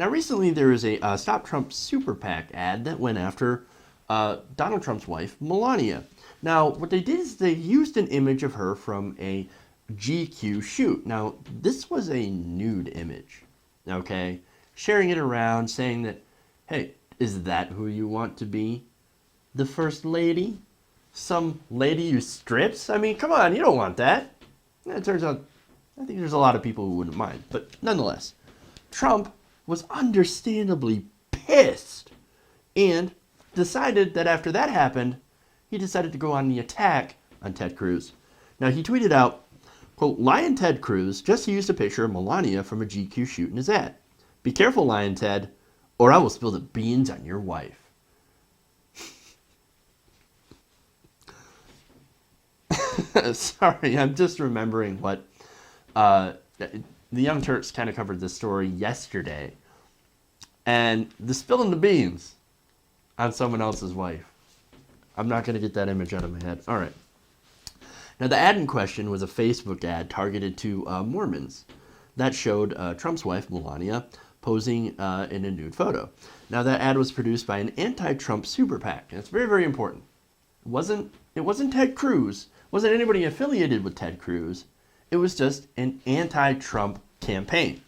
Now, recently there was a Stop Trump Super PAC ad that went after Donald Trump's wife, Melania. Now, what they did is they used an image of her from a GQ shoot. Now, this was a nude image, okay? Sharing it around, saying that, hey, is that who you want to be? The first lady? Some lady who strips? I mean, come on, you don't want that. And it turns out, I think there's a lot of people who wouldn't mind. But nonetheless, Trump was understandably pissed and decided that after that happened, he decided to go on the attack on Ted Cruz. Now, he tweeted out, quote, Lyin Ted Cruz just used a picture of Melania from a GQ shoot in his ad. Be careful, Lyin Ted, or I will spill the beans on your wife. Sorry, I'm just remembering what the Young Turks kind of covered this story yesterday. And the spilling the beans on someone else's wife. I'm not going to get that image out of my head. All right. Now, the ad in question was a Facebook ad targeted to Mormons that showed Trump's wife, Melania, posing in a nude photo. Now, that ad was produced by an anti-Trump super PAC, and it's very, very important. It wasn't Ted Cruz. It wasn't anybody affiliated with Ted Cruz. It was just an anti-Trump campaign.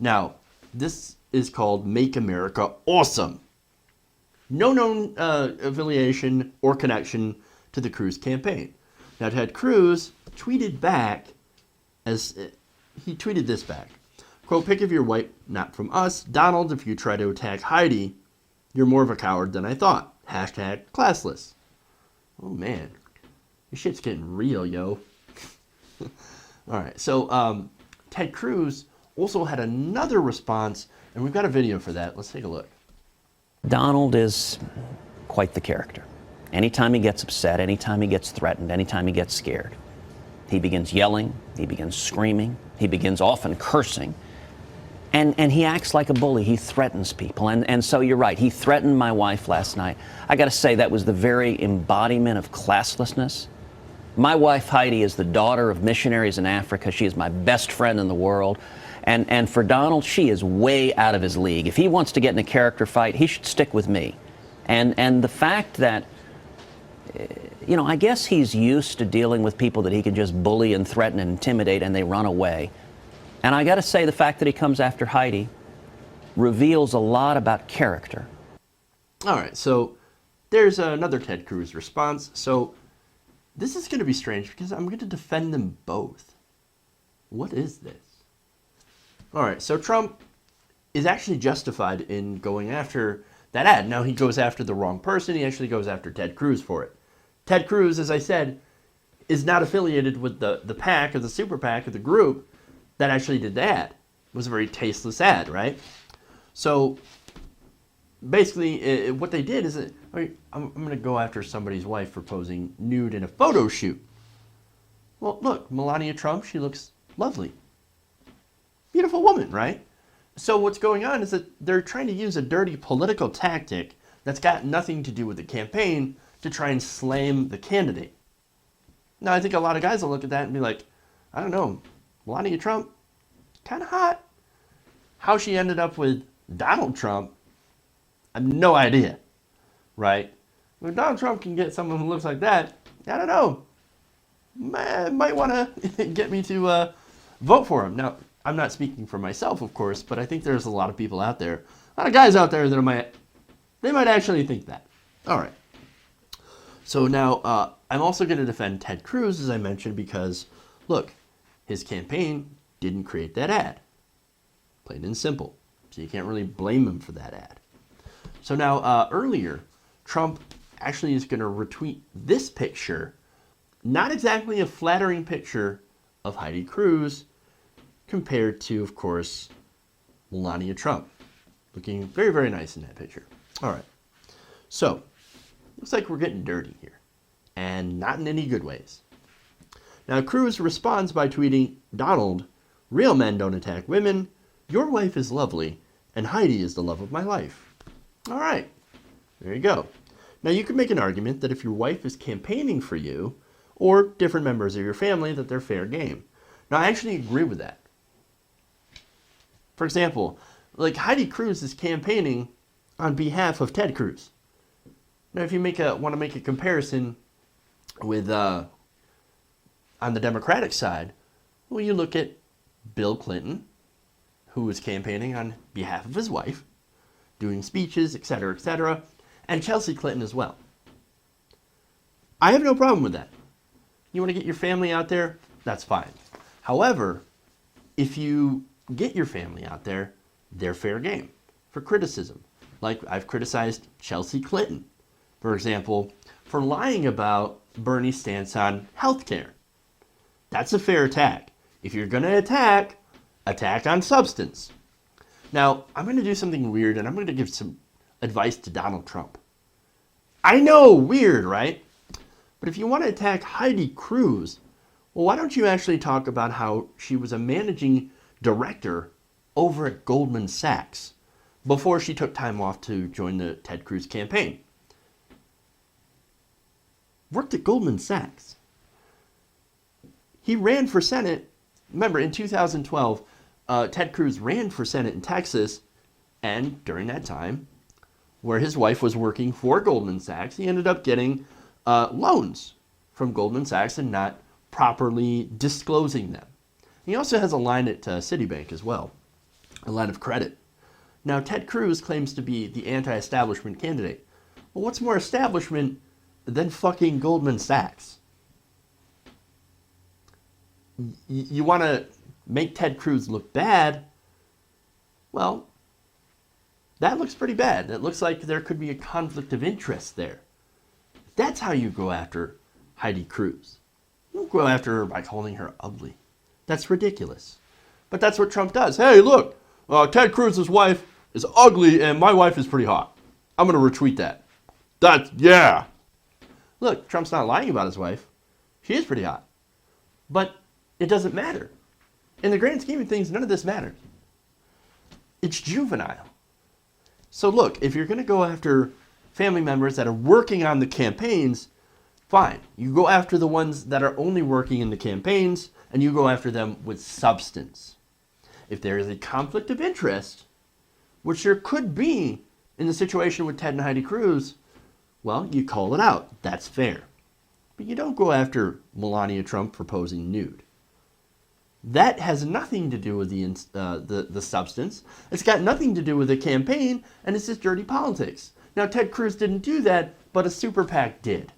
Now, this is called Make America Awesome. No known affiliation or connection to the Cruz campaign. Now, Ted Cruz tweeted back he tweeted this back. Quote, pick of your wife, not from us. Donald, if you try to attack Heidi, you're more of a coward than I thought. Hashtag classless. Oh, man. This shit's getting real, yo. All right. So, Ted Cruz also had another response, and we've got a video for that. Let's take a look. Donald is quite the character. Anytime he gets upset, anytime he gets threatened, anytime he gets scared, he begins yelling, he begins screaming, he begins often cursing. And he acts like a bully. He threatens people. And so you're right. He threatened my wife last night. I got to say, that was the very embodiment of classlessness. My wife, Heidi, is the daughter of missionaries in Africa. She is my best friend in the world. And for Donald, she is way out of his league. If he wants to get in a character fight, he should stick with me. And the fact that, I guess he's used to dealing with people that he can just bully and threaten and intimidate and they run away. And I got to say, the fact that he comes after Heidi reveals a lot about character. All right, so there's another Ted Cruz response. So this is going to be strange because I'm going to defend them both. What is this? All right, so Trump is actually justified in going after that ad. Now, he goes after the wrong person. He actually goes after Ted Cruz for it. Ted Cruz, as I said, is not affiliated with the PAC or the super PAC or the group that actually did the ad. It was a very tasteless ad, right? So basically, what they did is, I'm going to go after somebody's wife for posing nude in a photo shoot. Well, look, Melania Trump, she looks lovely. Beautiful woman, right? So what's going on is that they're trying to use a dirty political tactic that's got nothing to do with the campaign to try and slam the candidate. Now, I think a lot of guys will look at that and be like, I don't know, Melania Trump, kind of hot. How she ended up with Donald Trump, I have no idea, right? When Donald Trump can get someone who looks like that, I don't know. Might want to get me to vote for him. Now, I'm not speaking for myself, of course, but I think there's a lot of people out there, a lot of guys out there that might actually think that. All right. So now I'm also going to defend Ted Cruz, as I mentioned, because, look, his campaign didn't create that ad. Plain and simple. So you can't really blame him for that ad. So now earlier, Trump actually is going to retweet this picture, not exactly a flattering picture of Heidi Cruz, compared to, of course, Melania Trump. Looking very, very nice in that picture. All right. So, looks like we're getting dirty here. And not in any good ways. Now, Cruz responds by tweeting, Donald, real men don't attack women. Your wife is lovely, and Heidi is the love of my life. All right. There you go. Now, you could make an argument that if your wife is campaigning for you, or different members of your family, that they're fair game. Now, I actually agree with that. For example, Like Heidi Cruz is campaigning on behalf of Ted Cruz. Now, if you want to make a comparison with on the Democratic side, well, you look at Bill Clinton, who was campaigning on behalf of his wife, doing speeches, etc., and Chelsea Clinton as well. I have no problem with that. You want to get your family out there? That's fine. However, if you get your family out there, they're fair game for criticism. Like I've criticized Chelsea Clinton, for example, for lying about Bernie's stance on healthcare. That's a fair attack. If you're going to attack on substance. Now, I'm going to do something weird, and I'm going to give some advice to Donald Trump. I know, weird, right? But if you want to attack Heidi Cruz, well, why don't you actually talk about how she was a managing director over at Goldman Sachs before she took time off to join the Ted Cruz campaign? Worked at Goldman Sachs. He ran for Senate. Remember, in 2012, Ted Cruz ran for Senate in Texas, and during that time, where his wife was working for Goldman Sachs, he ended up getting loans from Goldman Sachs and not properly disclosing them. He also has a line at Citibank as well, a line of credit. Now, Ted Cruz claims to be the anti-establishment candidate. Well, what's more establishment than fucking Goldman Sachs? You want to make Ted Cruz look bad? Well, that looks pretty bad. It looks like there could be a conflict of interest there. That's how you go after Heidi Cruz. You don't go after her by calling her ugly. That's ridiculous. But that's what Trump does. Hey, look, Ted Cruz's wife is ugly and my wife is pretty hot. I'm going to retweet that. Yeah. Look, Trump's not lying about his wife. She is pretty hot. But it doesn't matter. In the grand scheme of things, none of this matters. It's juvenile. So look, if you're going to go after family members that are working on the campaigns, fine. You go after the ones that are only working in the campaigns, and you go after them with substance. If there is a conflict of interest, which there could be in the situation with Ted and Heidi Cruz, well, you call it out. That's fair. But you don't go after Melania Trump for posing nude. That has nothing to do with the substance. It's got nothing to do with the campaign, and it's just dirty politics. Now, Ted Cruz didn't do that, but a super PAC did.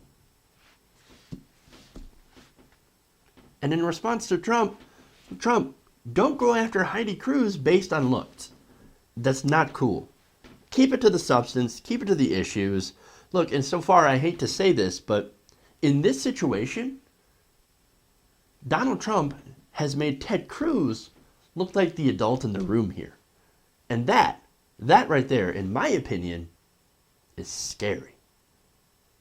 And in response to Trump, don't go after Heidi Cruz based on looks. That's not cool. Keep it to the substance. Keep it to the issues. Look, and so far, I hate to say this, but in this situation, Donald Trump has made Ted Cruz look like the adult in the room here. And that right there, in my opinion, is scary.